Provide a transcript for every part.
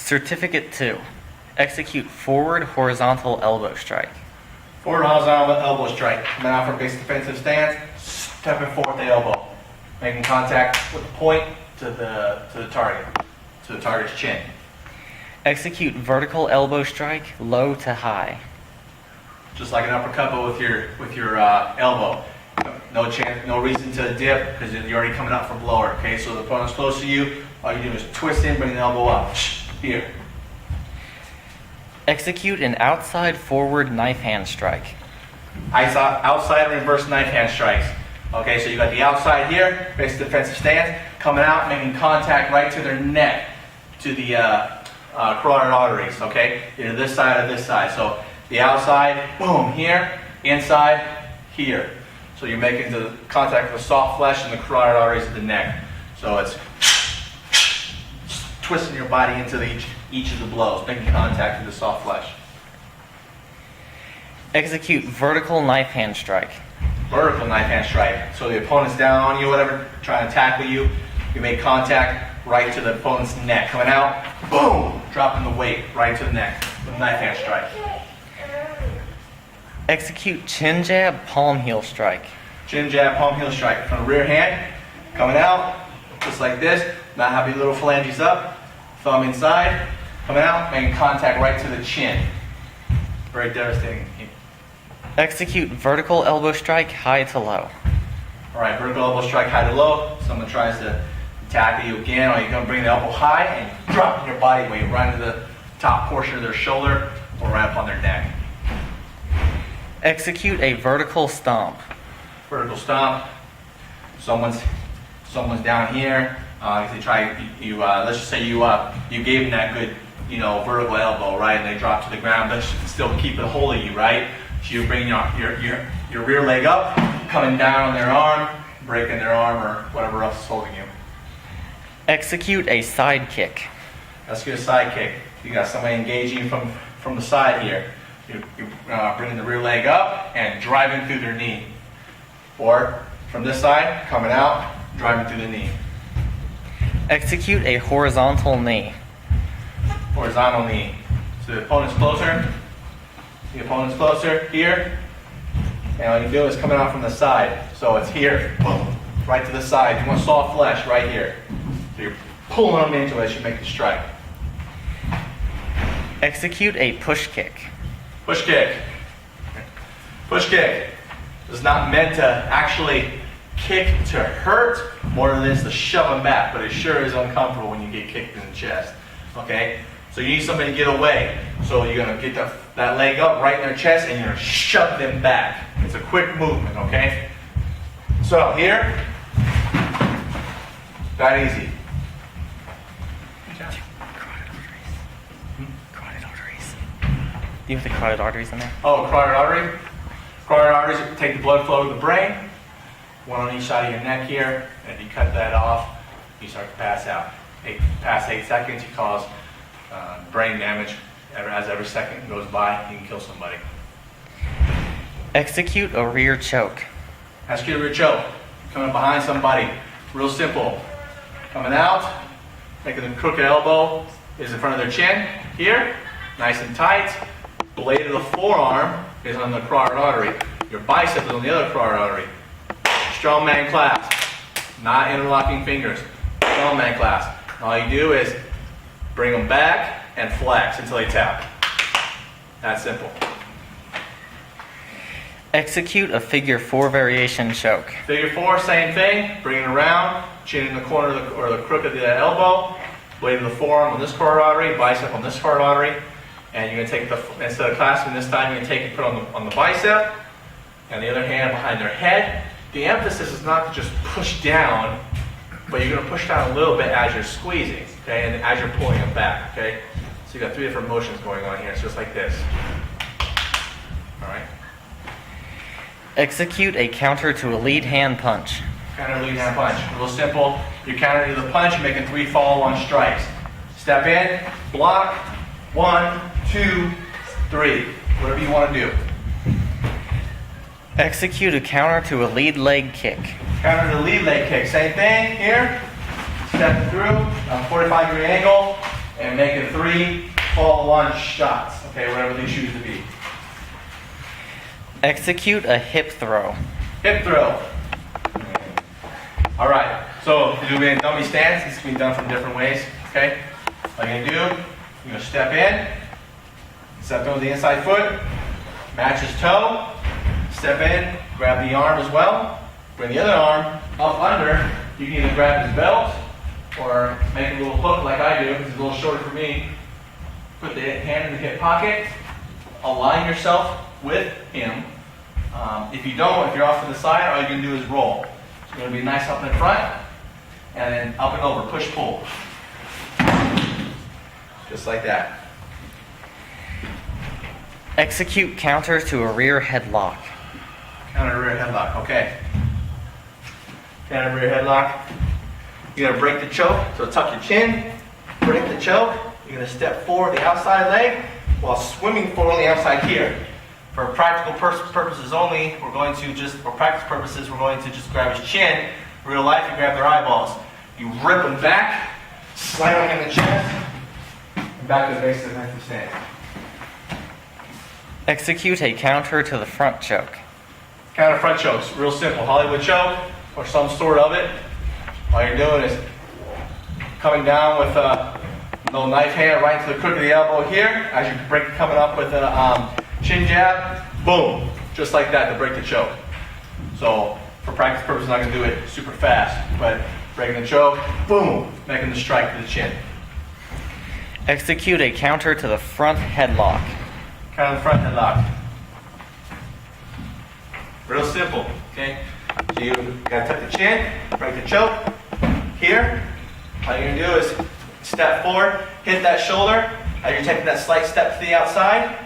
Certificate 2. Execute forward horizontal elbow strike. Forward horizontal elbow strike. Coming out from base defensive stance, stepping forward the elbow. Making contact with the point to the target, to the target's chin. Execute vertical elbow strike, low to high. Just like an uppercut, but with your elbow. No chance, no reason to dip because you're already coming up from lower. Okay, so the opponent's close to you. All you do is twist in, bring the elbow up. Here. Execute an outside forward knife hand strike. Outside reverse knife hand strikes. Okay, so you got the outside here, base defensive stance, coming out, making contact right to their neck, to the carotid arteries. Okay, either this side or this side. So the outside, boom, here, inside, here. So you're making the contact with the soft flesh and the carotid arteries of the neck. So it's twisting your body into each of the blows, making contact with the soft flesh. Execute vertical knife hand strike. Vertical knife hand strike. So the opponent's down on you, whatever, trying to tackle you. You make contact right to the opponent's neck. Coming out, boom, dropping the weight right to the neck with a knife hand strike. Execute chin jab, palm heel strike. Chin jab, palm heel strike. From the rear hand, coming out, just like this. Not having little phalanges up, thumb inside, coming out, making contact right to the chin. Very devastating. Execute vertical elbow strike, high to low. All right, vertical elbow strike, high to low. Someone tries to tackle you again, or you're going to bring the elbow high and drop your body weight right into the top portion of their shoulder or right up on their neck. Execute a vertical stomp. Vertical stomp. Someone's down here. If they try, let's just say you gave them that good, vertical elbow, right, and they drop to the ground, but still keep a hold of you, right? So you bring your rear leg up, coming down on their arm, breaking their arm or whatever else is holding you. Execute a side kick. Execute a side kick. You got somebody engaging from the side here. You're bringing the rear leg up and driving through their knee. Or from this side, coming out, driving through the knee. Execute a horizontal knee. Horizontal knee. So the opponent's closer. The opponent's closer here. And all you do is coming out from the side. So it's here, boom, right to the side. You want soft flesh right here. So you're pulling them into it as you make the strike. Execute a push kick. Push kick. Push kick is not meant to actually kick to hurt more than it is to shove them back, but it sure is uncomfortable when you get kicked in the chest. Okay? So you need somebody to get away. So you're going to get that leg up right in their chest and you're going to shove them back. It's a quick movement, okay? So here, that easy. Carotid arteries. Do you have the carotid arteries in there? Oh, carotid artery. Carotid arteries take the blood flow to the brain. One on each side of your neck here. And if you cut that off, you start to pass out. Past 8 seconds, you cause brain damage. As every second goes by, you can kill somebody. Execute a rear choke. Execute a rear choke. Coming behind somebody. Real simple. Coming out, making the crooked elbow is in front of their chin. Here, nice and tight. Blade of the forearm is on the carotid artery. Your bicep is on the other carotid artery. Strongman clasp. Not interlocking fingers. Strongman clasp. All you do is bring them back and flex until they tap. That simple. Execute a figure 4 variation choke. Figure 4, same thing. Bring it around, chin in the corner or the crook of the elbow, blade of the forearm on this carotid artery, bicep on this carotid artery, and you're going to take instead of clasping this time, you're going to take and put on the bicep, and the other hand behind their head. The emphasis is not to just push down, but you're going to push down a little bit as you're squeezing, okay, and as you're pulling them back, okay. So you got 3 different motions going on here. It's just like this. All right. Execute a counter to a lead hand punch. Counter lead hand punch. Real simple. You're countering to the punch, you're making 3 follow-on strikes. Step in, block, 1, 2, 3. Whatever you want to do. Execute a counter to a lead leg kick. Counter to the lead leg kick. Same thing here. Step through, 45-degree angle, and making 3 follow-on shots, okay, whatever they choose to be. Execute a hip throw. Hip throw. All right, so you're doing a dummy stance. This can be done from different ways, okay? All you're gonna do, you're gonna step in, step in with the inside foot, match his toe, step in, grab the arm as well, bring the other arm up under. You can either grab his belt or make a little hook like I do, because it's a little shorter for me. Put the hand in the hip pocket, align yourself with him. If you don't, if you're off to the side, all you're going to do is roll. It's going to be nice up in front, and then up and over, push, pull. Just like that. Execute counter to a rear headlock. Counter rear headlock, okay. Counter rear headlock. You're going to break the choke, so tuck your chin, break the choke. You're going to step forward the outside leg while swimming forward on the outside here. For practical purposes only, we're going to just, for practice purposes, we're going to just grab his chin. In real life, you grab their eyeballs. You rip them back, slide them in the chest, and back to the base of the defensive stance. Execute a counter to the front choke. Counter front chokes, real simple. Hollywood choke, or some sort of it. All you're doing is coming down with a little knife hand right to the crook of the elbow here, as you break, coming up with a chin jab, boom, just like that to break the choke. So for practice purposes, I'm not going to do it super fast, but breaking the choke, boom, making the strike to the chin. Execute a counter to the front headlock. Counter the front headlock. Real simple, okay? So you got to tuck the chin, break the choke. Here, all you're going to do is step forward, hit that shoulder. As you're taking that slight step to the outside,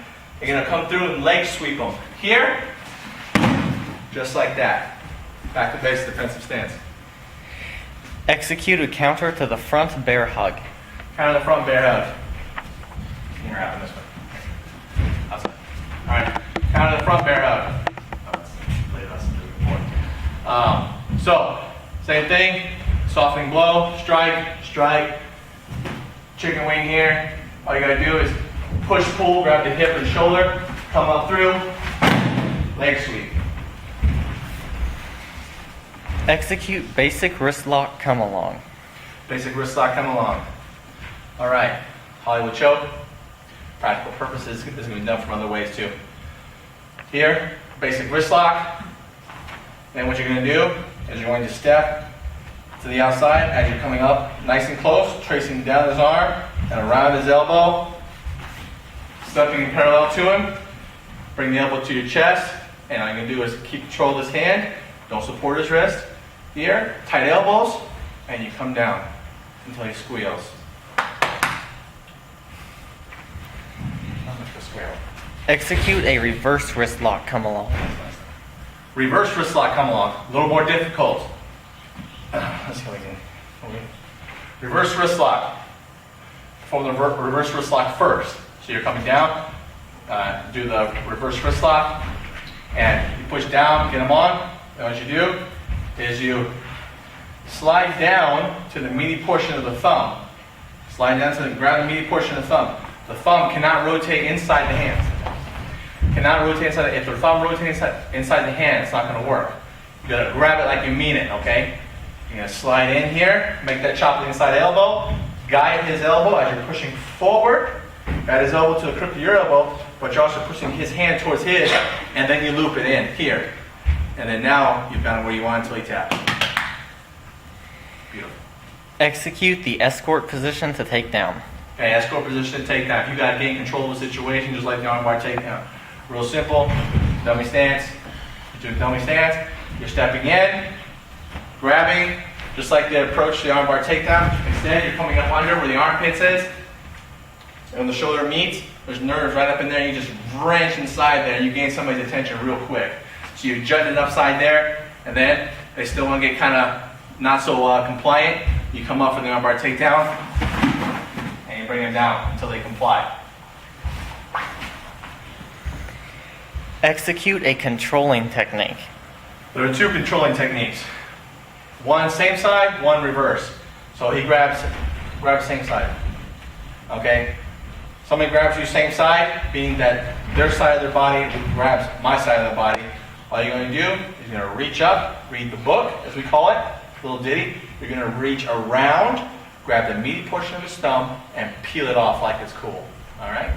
you're going to come through and leg sweep them. Here, just like that. Back to base defensive stance. Execute a counter to the front bear hug. Counter the front bear hug. You're out on this one. Outside. All right, counter the front bear hug. So, same thing. Softening blow, strike, strike. Chicken wing here. All you gotta do is push, pull, grab the hip and shoulder, come up through, leg sweep. Execute basic wrist lock come along. Basic wrist lock, come along. All right, Hollywood choke. Practical purposes, this is gonna be done from other ways too. Here, basic wrist lock. Then what you're gonna do is you're going to step to the outside as you're coming up nice and close, tracing down his arm and around his elbow, stepping in parallel to him, bring the elbow to your chest, and all you're going to do is keep control of his hand, don't support his wrist, here, tight elbows, and you come down until he squeals. Not much of a squeal. Execute a reverse wrist lock come along. Reverse wrist lock come along, a little more difficult. Let's go again. Reverse wrist lock. Perform the reverse wrist lock first. So you're coming down, do the reverse wrist lock, and you push down, get them on. And what you do is you slide down to the meaty portion of the thumb. Slide down to grab the meaty portion of the thumb. The thumb cannot rotate inside the hand. Cannot rotate inside. If the thumb rotates inside the hand, it's not going to work. You got to grab it like you mean it, okay? You're going to slide in here, make that chop to the inside elbow, guide his elbow as you're pushing forward, guide his elbow to the crook of your elbow, but you're also pushing his hand towards his, and then you loop it in here. And then now you've got him where you want until he taps. Beautiful. Execute the escort position to take down. Okay, escort position to take down. If you got to gain control of the situation, just like the armbar takedown. Real simple, dummy stance. You do a dummy stance, you're stepping in, grabbing, just like the approach to the armbar takedown. Instead, you're coming up under where the armpits is, and when the shoulder meets, there's nerves right up in there, and you just wrench inside there, and you gain somebody's attention real quick. So you jut it upside there, and then they still want to get kind of not so compliant. You come up for the armbar takedown, and you bring them down until they comply. Execute a controlling technique. There are two controlling techniques. One same side, one reverse. So he grabs same side. Okay? Somebody grabs you same side, meaning that their side of their body grabs my side of the body. All you're going to do is you're going to reach up, read the book, as we call it, little ditty. You're going to reach around, grab the meaty portion of his thumb, and peel it off like it's cool. All right?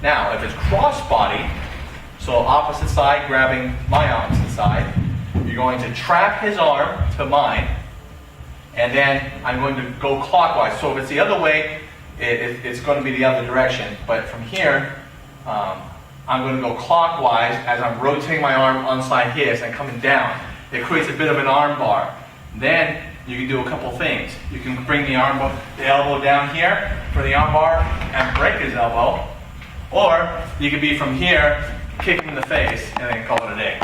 Now, if it's cross body, so opposite side grabbing my opposite side, you're going to trap his arm to mine, and then I'm going to go clockwise. So if it's the other way, it's going to be the other direction. But from here, I'm going to go clockwise as I'm rotating my arm onside his and coming down. It creates a bit of an arm bar. Then you can do a couple things. You can bring the elbow down here for the arm bar and break his elbow. Or you could be from here, kick him in the face, and then call it a day.